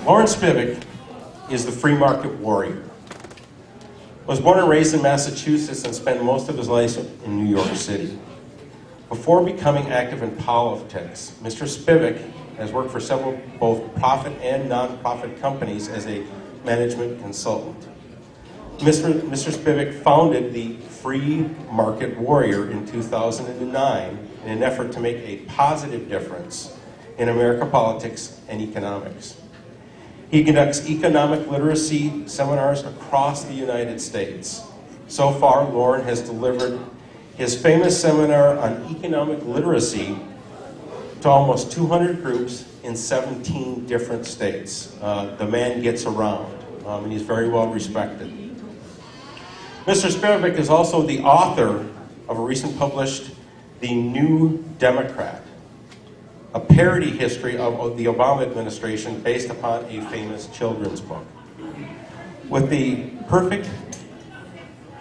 Loren Spivack is the free market warrior. Was born and raised in Massachusetts and spent most of his life in New York City. Before becoming active in politics, Mr. Spivack has worked for several both profit and non-profit companies as a management consultant. Mr. Spivack founded the Free Market Warrior in 2009 in an effort to make a positive difference in American politics and economics. He conducts economic literacy seminars across the United States. So far, Loren has delivered his famous seminar on economic literacy to almost 200 groups in 17 different states. The man gets around, and he's very well respected. Mr. Spivack is also the author of a recent published The New Democrat, a parody history of the Obama administration based upon a famous children's book. With the perfect,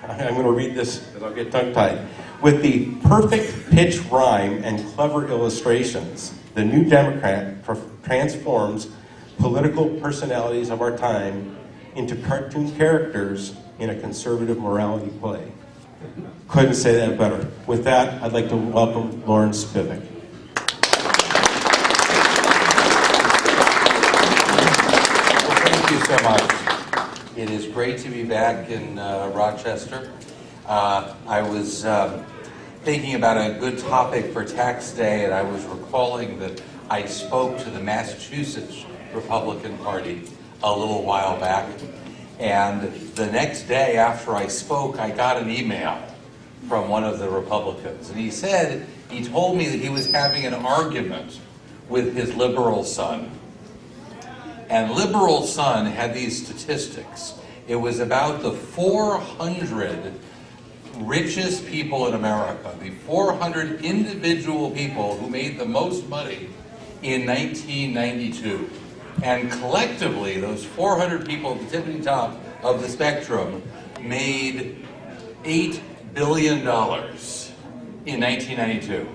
I'm going to read this because I'll get tongue-tied. With the perfect pitch rhyme and clever illustrations, The New Democrat transforms political personalities of our time into cartoon characters in a conservative morality play. Couldn't say that better. With that, I'd like to welcome Loren Spivack. Thank you so much. It is great to be back in Rochester. I was thinking about a good topic for Tax Day, and I was recalling that I spoke to the Massachusetts Republican Party a little while back. And the next day after I spoke, I got an email from one of the Republicans. And he told me that he was having an argument with his liberal son. And liberal son had these statistics. It was about the 400 richest people in America, the 400 individual people who made the most money in 1992. And collectively, those 400 people at the tippity top of the spectrum made $8 billion in 1992.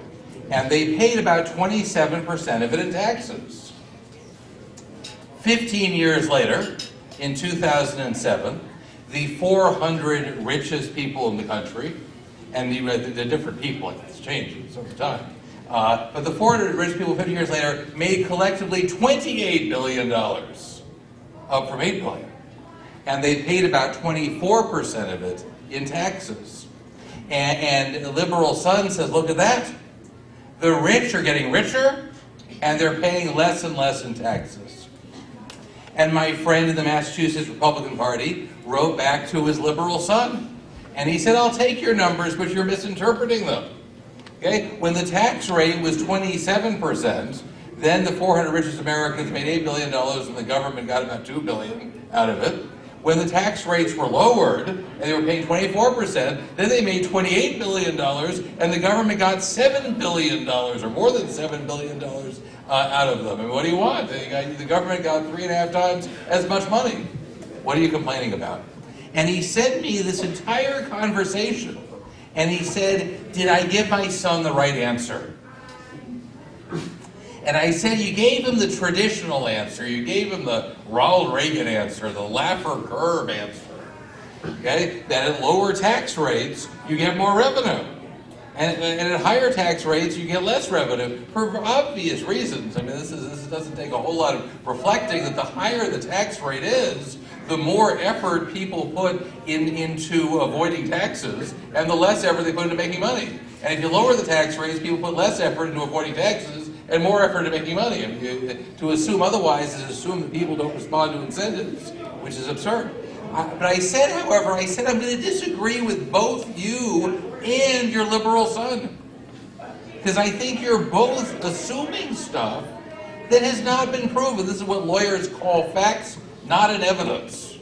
And they paid about 27% of it in taxes. 15 years later, in 2007, the 400 richest people in the country, and the different people, it's changed over time, but the 400 rich people 50 years later made collectively $28 billion, up from $8 billion. And they paid about 24% of it in taxes. And the liberal son says, look at that. The rich are getting richer, and they're paying less and less in taxes. And my friend in the Massachusetts Republican Party wrote back to his liberal son. And he said, I'll take your numbers, but you're misinterpreting them. Okay? When the tax rate was 27%, then the 400 richest Americans made $8 billion and the government got about $2 billion out of it. When the tax rates were lowered and they were paying 24%, then they made $28 billion and the government got $7 billion or more than $7 billion out of them. And what do you want? The government got 3.5 times as much money. What are you complaining about? And he sent me this entire conversation. And he said, did I give my son the right answer? And I said, you gave him the traditional answer. You gave him the Ronald Reagan answer, the Laffer curve answer. Okay? That at lower tax rates, you get more revenue. And at higher tax rates, you get less revenue for obvious reasons. I mean, this doesn't take a whole lot of reflecting that the higher the tax rate is, the more effort people put into avoiding taxes, and the less effort they put into making money. And if you lower the tax rates, people put less effort into avoiding taxes and more effort into making money. And to assume otherwise is assume that people don't respond to incentives, which is absurd. But I said, however, I'm going to disagree with both you and your liberal son. Because I think you're both assuming stuff that has not been proven. This is what lawyers call facts, not an evidence.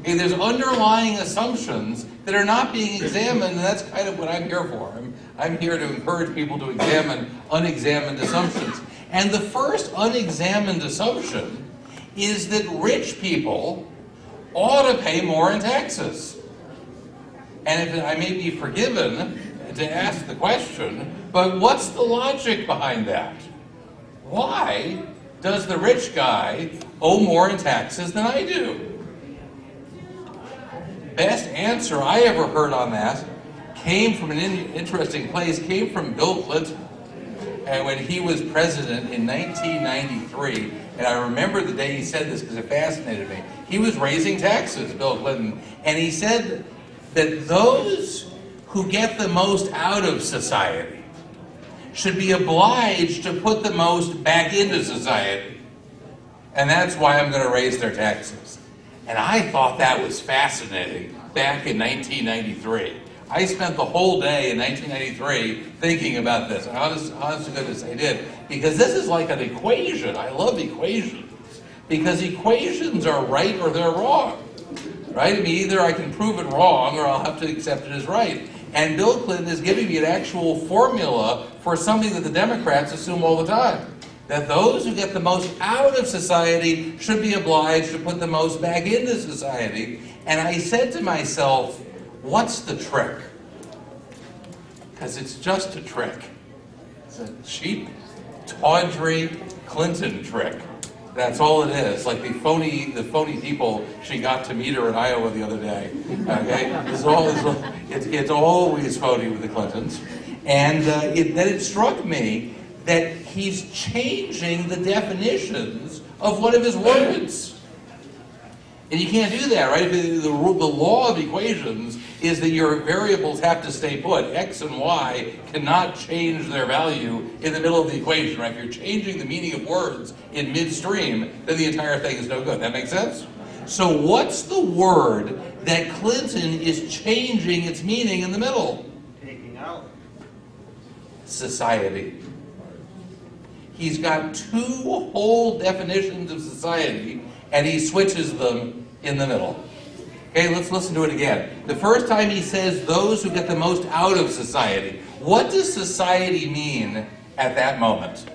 Okay, there's underlying assumptions that are not being examined, and that's kind of what I'm here for. I'm here to encourage people to examine unexamined assumptions. And the first unexamined assumption is that rich people ought to pay more in taxes. And if I may be forgiven to ask the question, but what's the logic behind that? Why does the rich guy owe more in taxes than I do? Best answer I ever heard on that came from an interesting place, came from Bill Clinton. And when he was president in 1993, and I remember the day he said this because it fascinated me, he was raising taxes, Bill Clinton, and he said that those who get the most out of society should be obliged to put the most back into society. And that's why I'm going to raise their taxes. And I thought that was fascinating back in 1993. I spent the whole day in 1993 thinking about this. Honest to goodness, I did. Because this is like an equation. I love equations. Because equations are right or they're wrong. Right? I mean, either I can prove it wrong or I'll have to accept it as right. And Bill Clinton is giving me an actual formula for something that the Democrats assume all the time. That those who get the most out of society should be obliged to put the most back into society. And I said to myself, what's the trick? Because it's just a trick. It's a cheap, tawdry Clinton trick. That's all it is. Like the phony people she got to meet her in Iowa the other day. Okay, it's always phony with the Clintons. And then it struck me that he's changing the definitions of one of his words. And you can't do that, right? The law of equations is that your variables have to stay put. X and Y cannot change their value in the middle of the equation, right? If you're changing the meaning of words in midstream, then the entire thing is no good. That makes sense? So what's the word that Clinton is changing its meaning in the middle? Taking out. Society. He's got two whole definitions of society, and he switches them in the middle. Okay, let's listen to it again. The first time he says those who get the most out of society. What does society mean at that moment?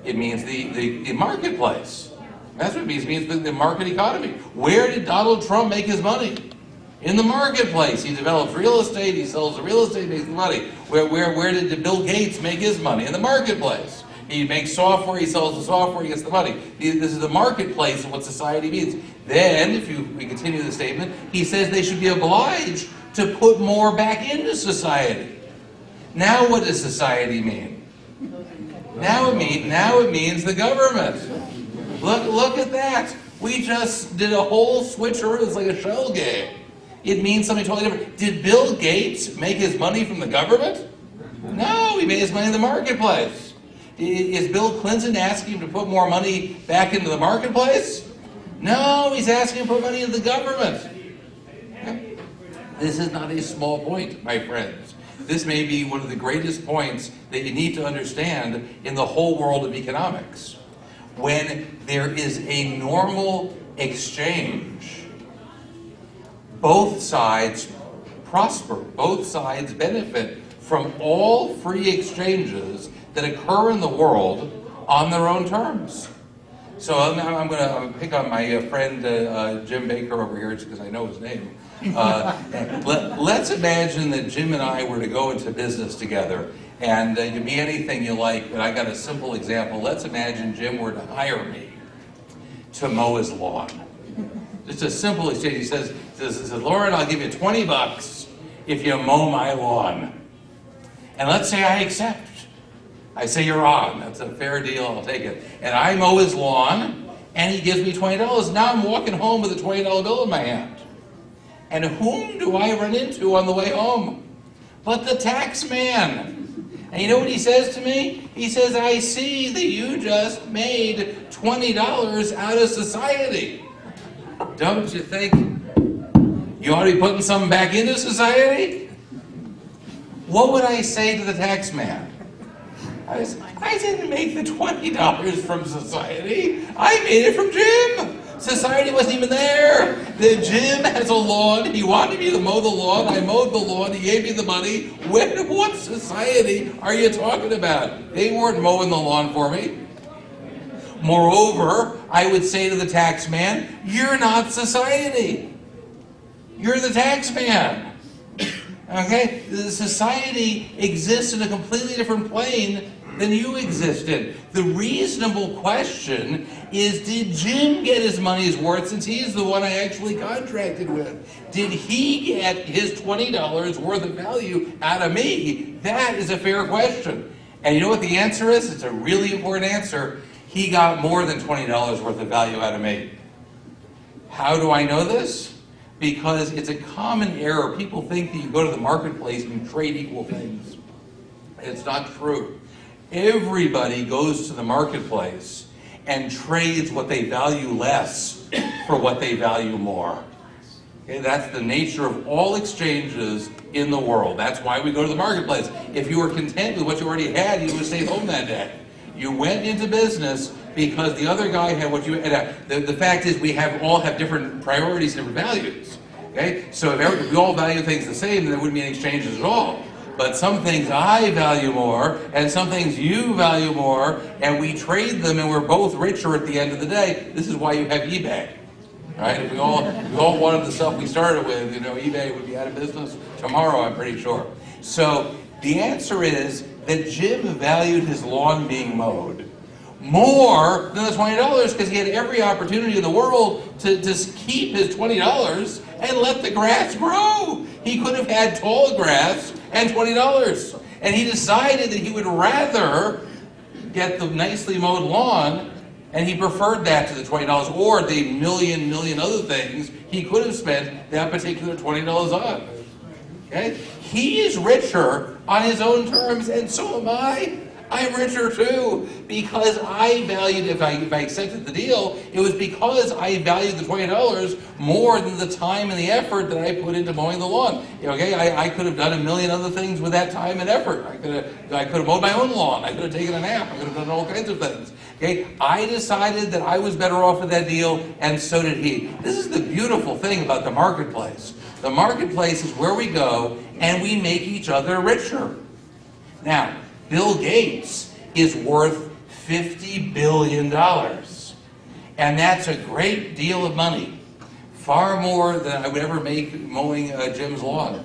It means the marketplace. That's what it means. It means the market economy. Where did Donald Trump make his money? In the marketplace. He develops real estate, he sells the real estate, makes the money. Where did Bill Gates make his money? In the marketplace. He makes software, he sells the software, he gets the money. This is the marketplace of what society means. Then, if we continue the statement, he says they should be obliged to put more back into society. Now what does society mean? Now it means the government. Look at that. We just did a whole switcheroo. It's like a shell game. It means something totally different. Did Bill Gates make his money from the government? No, he made his money in the marketplace. Is Bill Clinton asking him to put more money back into the marketplace? No, he's asking him to put money into the government. This is not a small point, my friends. This may be one of the greatest points that you need to understand in the whole world of economics. When there is a normal exchange, both sides prosper, both sides benefit from all free exchanges that occur in the world on their own terms. So I'm going to pick on my friend Jim Baker over here, just because I know his name. Let's imagine that Jim and I were to go into business together, and it could be anything you like, but I got a simple example. Let's imagine Jim were to hire me to mow his lawn. Just a simple exchange. He says, Loren, I'll give you $20 if you mow my lawn. And let's say I accept. I say, you're on. That's a fair deal. I'll take it. And I mow his lawn, and he gives me $20. Now I'm walking home with a $20 bill in my hand. And whom do I run into on the way home? But the tax man. And you know what he says to me? He says, I see that you just made $20 out of society. Don't you think you ought to be putting something back into society? What would I say to the tax man? I didn't make the $20 from society. I made it from Jim. Society wasn't even there. The Jim has a lawn. He wanted me to mow the lawn. I mowed the lawn. He gave me the money. What society are you talking about? They weren't mowing the lawn for me. Moreover, I would say to the tax man, you're not society. You're the tax man. Okay? The society exists in a completely different plane than you exist in. The reasonable question is, did Jim get his money's worth since he's the one I actually contracted with? Did he get his $20 worth of value out of me? That is a fair question. And you know what the answer is? It's a really important answer. He got more than $20 worth of value out of me. How do I know this? Because it's a common error. People think that you go to the marketplace and you trade equal things. It's not true. Everybody goes to the marketplace and trades what they value less for what they value more. Okay, that's the nature of all exchanges in the world. That's why we go to the marketplace. If you were content with what you already had, you would have stayed home that day. You went into business because the other guy had what you had. The fact is, we all have different priorities, different values. Okay, so if we all value things the same, then there wouldn't be any exchanges at all. But some things I value more, and some things you value more, and we trade them, and we're both richer at the end of the day. This is why you have eBay, right? If we all wanted the stuff we started with, eBay would be out of business tomorrow, I'm pretty sure. So the answer is that Jim valued his lawn being mowed more than the $20 because he had every opportunity in the world to keep his $20 and let the grass grow. He could have had tall grass and $20. And he decided that he would rather get the nicely mowed lawn, and he preferred that to the $20 or the million other things he could have spent that particular $20 on. Okay? He is richer on his own terms, and so am I. I'm richer too, because I valued, if I accepted the deal, it was because I valued the $20 more than the time and the effort that I put into mowing the lawn. Okay, I could have done a million other things with that time and effort. I could have mowed my own lawn. I could have taken a nap. I could have done all kinds of things. Okay, I decided that I was better off with that deal, and so did he. This is the beautiful thing about the marketplace. The marketplace is where we go and we make each other richer. Now, Bill Gates is worth $50 billion. And that's a great deal of money. Far more than I would ever make mowing Jim's lawn.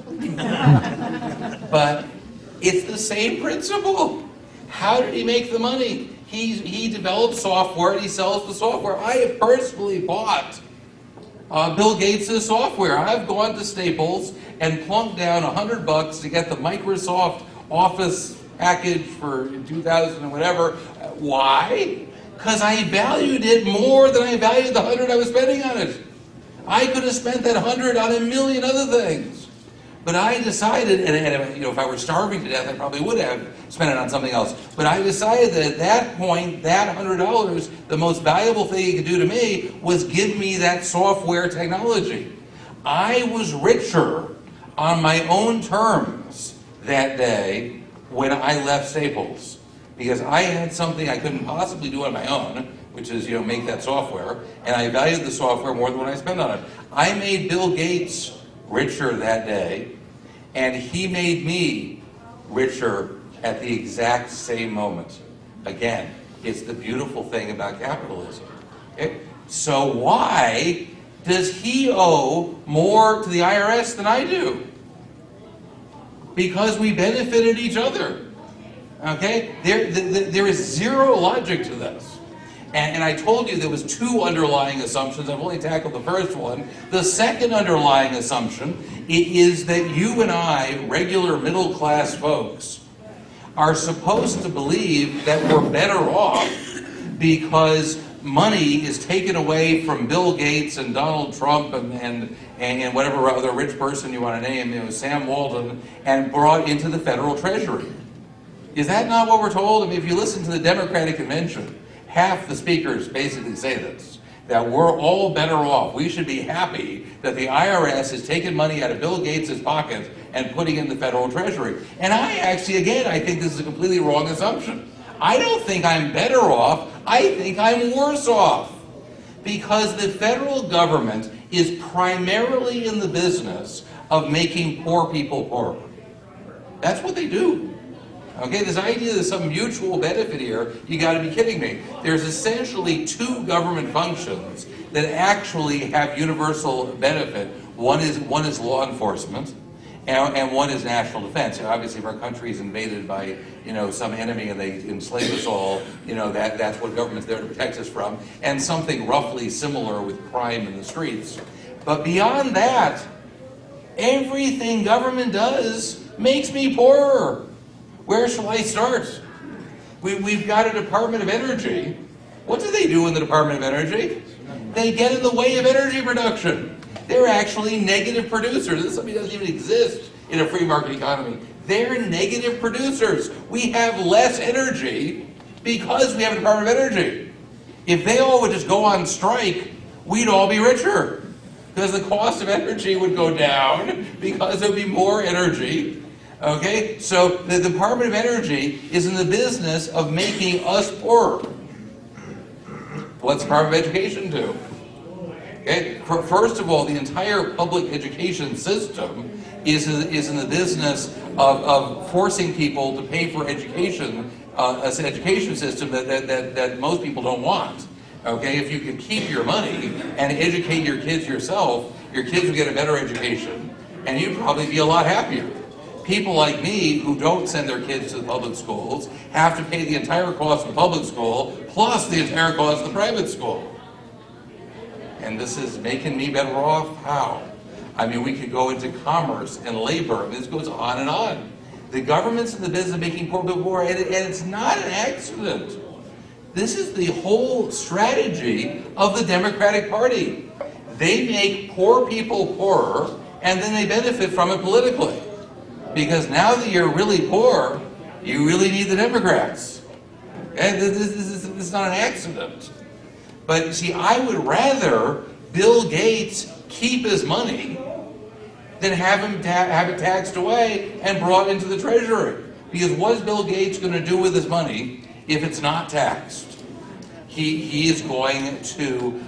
But it's the same principle. How did he make the money? He developed software and he sells the software. I have personally bought Bill Gates' software. I've gone to Staples and plunked down $100 to get the Microsoft Office package for 2000 and whatever. Why? Because I valued it more than I valued the $100 I was spending on it. I could have spent that $100 on a million other things. But I decided, and if I were starving to death, I probably would have spent it on something else. But I decided that at that point, that $100, the most valuable thing it could do to me was give me that software technology. I was richer on my own terms that day when I left Staples, because I had something I couldn't possibly do on my own, which is, make that software, and I valued the software more than what I spent on it. I made Bill Gates richer that day, and he made me richer at the exact same moment. Again, it's the beautiful thing about capitalism. Okay? So why does he owe more to the IRS than I do? Because we benefited each other. Okay? There is zero logic to this. And I told you there was two underlying assumptions. I've only tackled the first one. The second underlying assumption is that you and I, regular middle-class folks, are supposed to believe that we're better off because money is taken away from Bill Gates and Donald Trump and whatever other rich person you want to name, Sam Walton, and brought into the federal treasury. Is that not what we're told? I mean, if you listen to the Democratic convention, half the speakers basically say this, that we're all better off. We should be happy that the IRS is taking money out of Bill Gates' pocket and putting it in the federal treasury. And I think this is a completely wrong assumption. I don't think I'm better off. I think I'm worse off. Because the federal government is primarily in the business of making poor people poorer. That's what they do. Okay, this idea there's some mutual benefit here, you got to be kidding me. There's essentially two government functions that actually have universal benefit. One is law enforcement, and one is national defense. Obviously, if our country is invaded by some enemy and they enslave us all, that's what government's there to protect us from, and something roughly similar with crime in the streets. But beyond that, everything government does makes me poorer. Where shall I start? We've got a Department of Energy. What do they do in the Department of Energy? They get in the way of energy production. They're actually negative producers. This is something that doesn't even exist in a free market economy. They're negative producers. We have less energy because we have a Department of Energy. If they all would just go on strike, we'd all be richer. Because the cost of energy would go down because there would be more energy. Okay? So the Department of Energy is in the business of making us poorer. What's the Department of Education do? Okay? First of all, the entire public education system is in the business of forcing people to pay for education, an education system that most people don't want. Okay, if you could keep your money and educate your kids yourself, your kids would get a better education, and you'd probably be a lot happier. People like me who don't send their kids to the public schools have to pay the entire cost of the public school plus the entire cost of the private school. And this is making me better off? How? I mean, we could go into commerce and labor, and this goes on and on. The government's in the business of making poor people poor, and it's not an accident. This is the whole strategy of the Democratic Party. They make poor people poorer, and then they benefit from it politically. Because now that you're really poor, you really need the Democrats. And this is not an accident. But see, I would rather Bill Gates keep his money than have him have it taxed away and brought into the Treasury. Because what is Bill Gates going to do with his money if it's not taxed? He is going to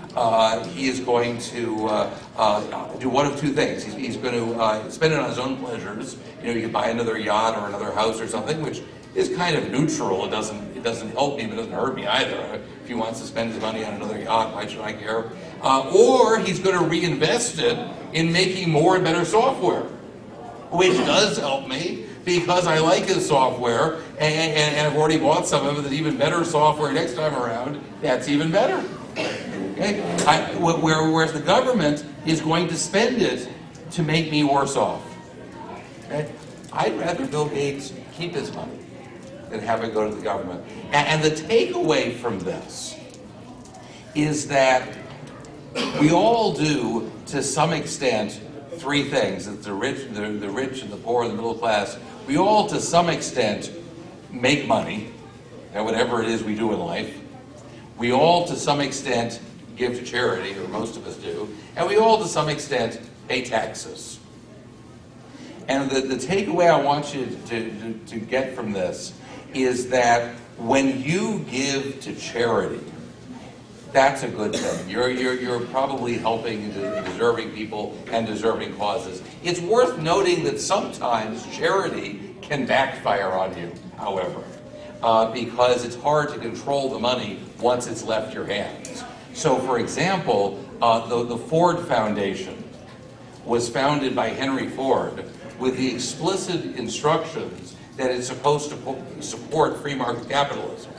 do one of two things. He's going to spend it on his own pleasures. You could buy another yacht or another house or something, which is kind of neutral. It doesn't help me, but it doesn't hurt me either. If he wants to spend his money on another yacht, why should I care? Or he's going to reinvest it in making more and better software, which does help me because I like his software, and I've already bought some of it. That's even better software next time around. That's even better. Okay? Whereas the government is going to spend it to make me worse off. Okay? I'd rather Bill Gates keep his money than have it go to the government. And the takeaway from this is that we all do, to some extent, three things. It's the rich and the poor and the middle class. We all, to some extent, make money, and whatever it is we do in life. We all, to some extent, give to charity, or most of us do. And we all, to some extent, pay taxes. And the takeaway I want you to get from this is that when you give to charity, that's a good thing. You're probably helping deserving people and deserving causes. It's worth noting that sometimes charity can backfire on you, however, because it's hard to control the money once it's left your hands. So, for example, the Ford Foundation was founded by Henry Ford with the explicit instructions that it's supposed to support free market capitalism.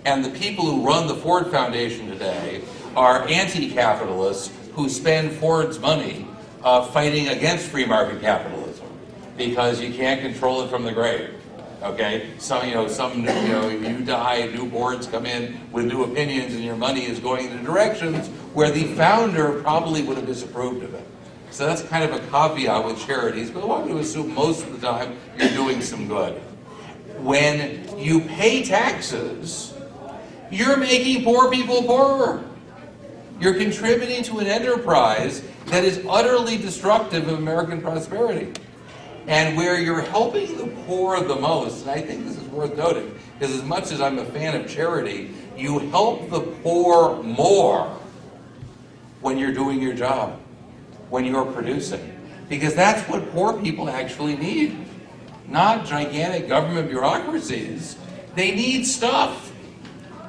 And the people who run the Ford Foundation today are anti-capitalists who spend Ford's money fighting against free market capitalism because you can't control it from the grave. Okay, you die, new boards come in with new opinions, and your money is going in directions where the founder probably would have disapproved of it. So that's kind of a caveat with charities, but I want to assume most of the time you're doing some good. When you pay taxes, you're making poor people poorer. You're contributing to an enterprise that is utterly destructive of American prosperity. And where you're helping the poor the most, and I think this is worth noting, because as much as I'm a fan of charity, you help the poor more when you're doing your job, when you're producing. Because that's what poor people actually need. Not gigantic government bureaucracies. They need stuff.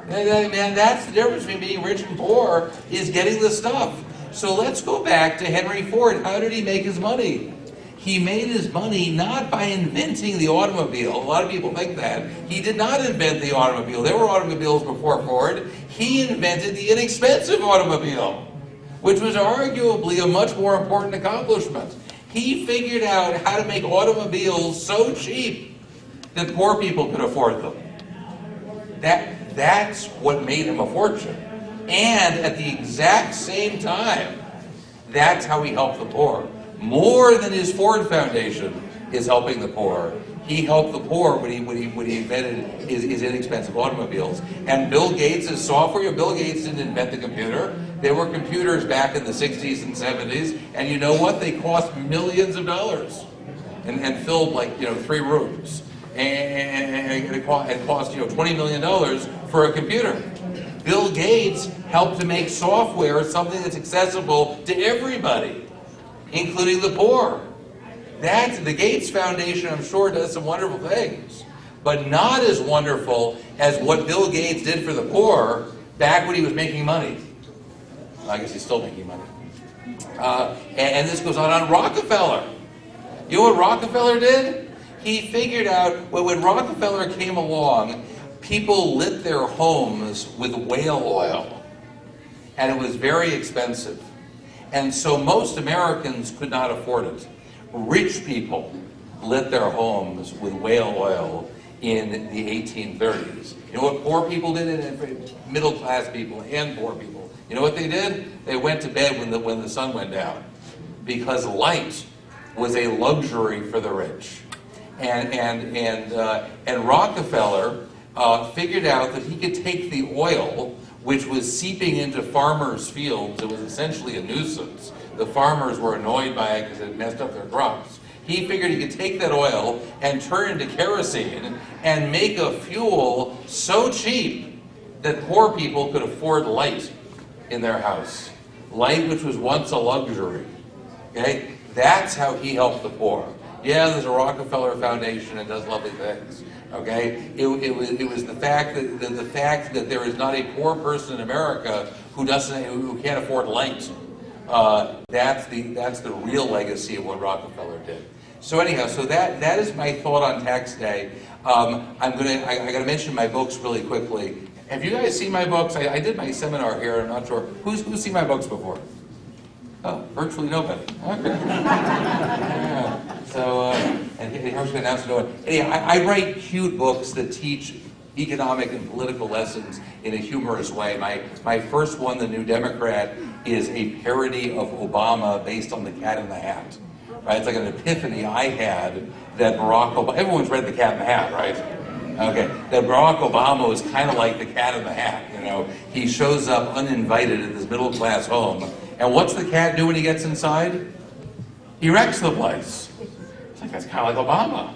And that's the difference between being rich and poor, is getting the stuff. So let's go back to Henry Ford. How did he make his money? He made his money not by inventing the automobile. A lot of people think that. He did not invent the automobile. There were automobiles before Ford. He invented the inexpensive automobile, which was arguably a much more important accomplishment. He figured out how to make automobiles so cheap that poor people could afford them. That's what made him a fortune. And at the exact same time, that's how he helped the poor. More than his Ford Foundation is helping the poor. He helped the poor when he invented his inexpensive automobiles. And Bill Gates' software, Bill Gates didn't invent the computer. There were computers back in the 60s and 70s, and you know what? They cost millions of dollars and filled 3 rooms. And it cost $20 million for a computer. Bill Gates helped to make software something that's accessible to everybody, including the poor. The Gates Foundation, I'm sure, does some wonderful things, but not as wonderful as what Bill Gates did for the poor back when he was making money. I guess he's still making money. And this goes on Rockefeller. You know what Rockefeller did? He figured out, when Rockefeller came along, people lit their homes with whale oil, and it was very expensive. And so most Americans could not afford it. Rich people lit their homes with whale oil in the 1830s. You know what poor people did? Middle class people and poor people. You know what they did? They went to bed when the sun went down, because light was a luxury for the rich. And Rockefeller figured out that he could take the oil, which was seeping into farmers' fields. It was essentially a nuisance. The farmers were annoyed by it because it messed up their crops. He figured he could take that oil and turn it into kerosene and make a fuel so cheap that poor people could afford light in their house. Light which was once a luxury. Okay? That's how he helped the poor. Yeah, there's a Rockefeller Foundation and does lovely things. Okay, it was the fact that there is not a poor person in America who can't afford light. That's the real legacy of what Rockefeller did. So anyhow, that is my thought on Tax Day. I got to mention my books really quickly. Have you guys seen my books? I did my seminar here. I'm not sure who's seen my books before. Oh, virtually nobody. Okay. Yeah. So, and here's going to announce it. Anyhow, I write cute books that teach economic and political lessons in a humorous way. My first one, The New Democrat, is a parody of Obama based on The Cat in the Hat. Right? It's like an epiphany I had that Barack Obama, everyone's read The Cat in the Hat, right? Okay, that Barack Obama was kind of like the Cat in the Hat, you know. He shows up uninvited in this middle class home, and what's the cat do when he gets inside? He wrecks the place. It's like, that's kind of like Obama.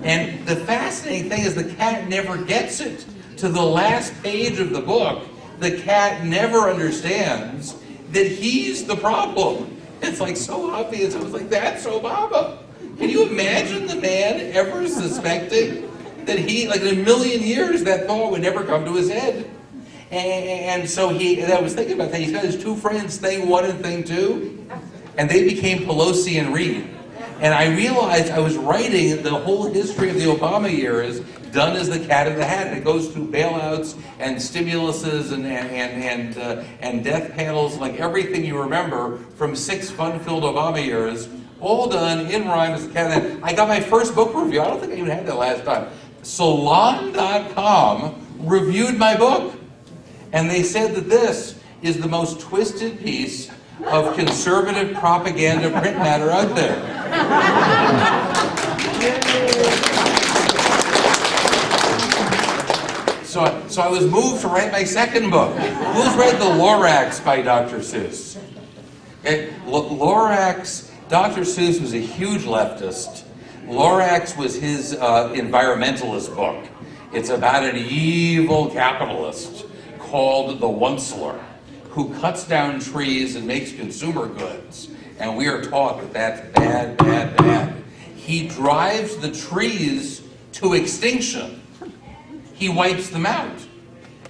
And the fascinating thing is the cat never gets it. To the last page of the book, the cat never understands that he's the problem. It's like so obvious. I was like, that's Obama. Can you imagine the man ever suspecting that he, like in a million years, that thought would never come to his head? And so I was thinking about that. He's got his two friends, thing one and thing two, and they became Pelosi and Reed. And I realized I was writing the whole history of the Obama years done as the Cat in the Hat. And it goes through bailouts and stimuluses and death panels, like everything you remember from 6 fun-filled Obama years, all done in rhyme as the Cat in the Hat. I got my first book review. I don't think I even had that last time. Salon.com reviewed my book. And they said that this is the most twisted piece of conservative propaganda print matter out there. So I was moved to write my second book. Who's read The Lorax by Dr. Seuss? Okay. Lorax, Dr. Seuss was a huge leftist. Lorax was his environmentalist book. It's about an evil capitalist called the Onceler, who cuts down trees and makes consumer goods. And we are taught that that's bad, bad, bad. He drives the trees to extinction. He wipes them out.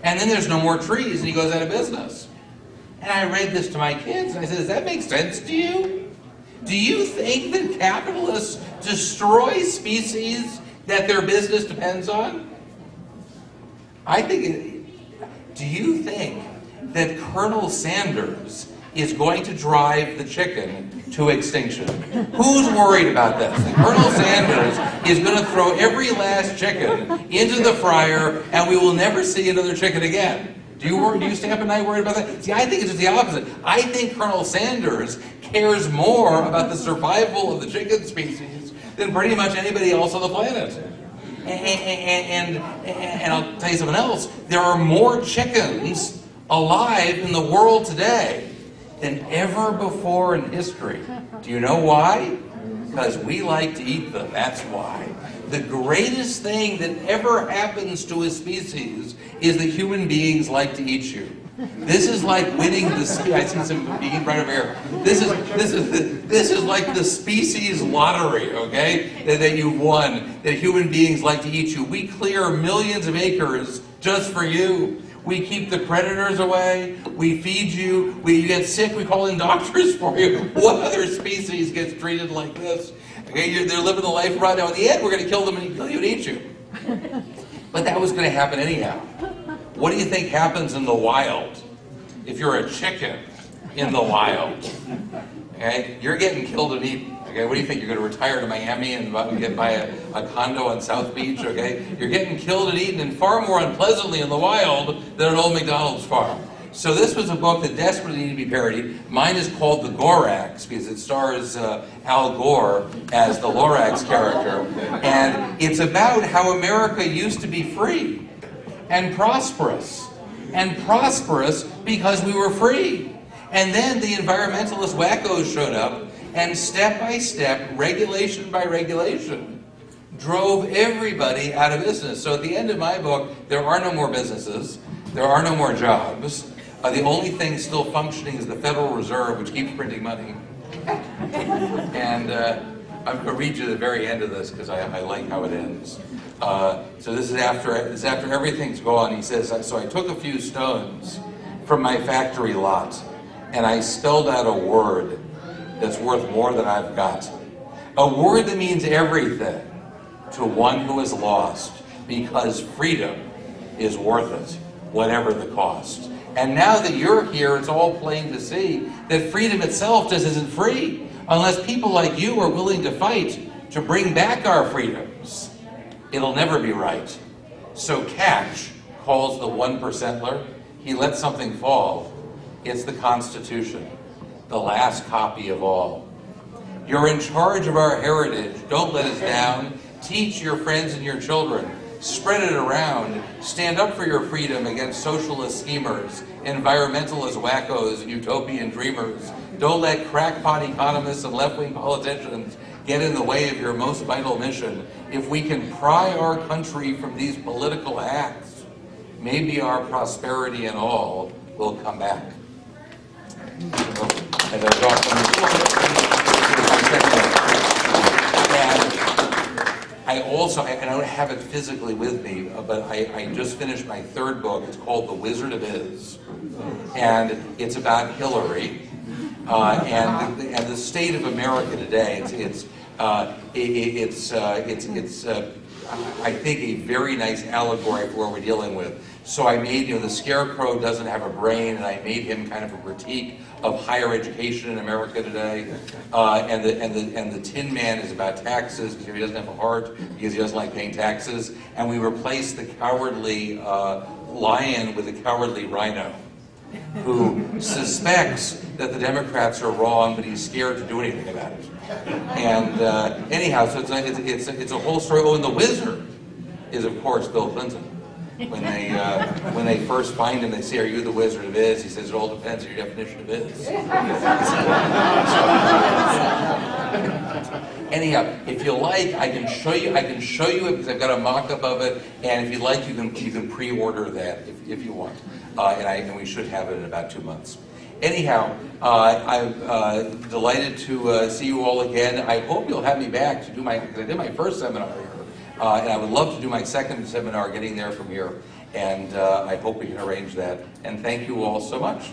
And then there's no more trees and he goes out of business. And I read this to my kids and I said, does that make sense to you? Do you think that capitalists destroy species that their business depends on? Do you think that Colonel Sanders is going to drive the chicken to extinction? Who's worried about this? That Colonel Sanders is going to throw every last chicken into the fryer and we will never see another chicken again. Do you stay up at night worried about that? See, I think it's just the opposite. I think Colonel Sanders cares more about the survival of the chicken species than pretty much anybody else on the planet. And I'll tell you something else. There are more chickens alive in the world today than ever before in history. Do you know why? Because we like to eat them, that's why. The greatest thing that ever happens to a species is that human beings like to eat you. This is like winning the I see some being right over here. This is like the species lottery, okay? That you've won. That human beings like to eat you. We clear millions of acres just for you. We keep the predators away. We feed you. You get sick, we call in doctors for you. What other species gets treated like this? Okay, they're living the life right now. In the end, we're going to kill them and kill you and eat you. But that was going to happen anyhow. What do you think happens in the wild if you're a chicken in the wild? Okay, you're getting killed and eaten. Okay, what do you think? You're going to retire to Miami and get buy a condo on South Beach? Okay, you're getting killed and eaten, and far more unpleasantly in the wild than an old McDonald's farm. So this was a book that desperately needed to be parodied. Mine is called The Gorax because it stars Al Gore as the Lorax character, and it's about how America used to be free and prosperous because we were free. And then the environmentalist wackos showed up, and step by step, regulation by regulation, drove everybody out of business. So at the end of my book, there are no more businesses, there are no more jobs. The only thing still functioning is the Federal Reserve, which keeps printing money. And I'm going to read you the very end of this because I like how it ends. So this is after everything's gone. He says, so I took a few stones from my factory lot and I spelled out a word that's worth more than I've got. A word that means everything to one who is lost, because freedom is worth it, whatever the cost. And now that you're here, it's all plain to see that freedom itself just isn't free unless people like you are willing to fight to bring back our freedoms. It'll never be right. So Catch calls the 1%ler. He lets something fall. It's the Constitution, the last copy of all. You're in charge of our heritage. Don't let us down. Teach your friends and your children. Spread it around. Stand up for your freedom against socialist schemers, environmentalist wackos, and utopian dreamers. Don't let crackpot economists and left-wing politicians get in the way of your most vital mission. If we can pry our country from these political acts, maybe our prosperity and all will come back. And there's I don't have it physically with me, but I just finished my third book. It's called The Wizard of Iz, and it's about Hillary and the state of America today. It's I think a very nice allegory for what we're dealing with. So I made, the scarecrow doesn't have a brain, and I made him kind of a critique of higher education in America today. And the Tin Man is about taxes because he doesn't have a heart because he doesn't like paying taxes. And we replaced the cowardly lion with a cowardly rhino, who suspects that the Democrats are wrong, but he's scared to do anything about it. And anyhow, so it's a whole story. Oh, and the wizard is, of course, Bill Clinton. When they first find him, they say, "Are you the Wizard of Iz?" He says, "It all depends on your definition of Iz." Anyhow, if you like, I can show you it because I've got a mock-up of it, and if you like, you can pre-order that if you want, and we should have it in about 2 months. Anyhow, I'm delighted to see you all again. I hope you'll have me back to do because I did my first seminar here. And I would love to do my second seminar getting there from here. And I hope we can arrange that. And thank you all so much.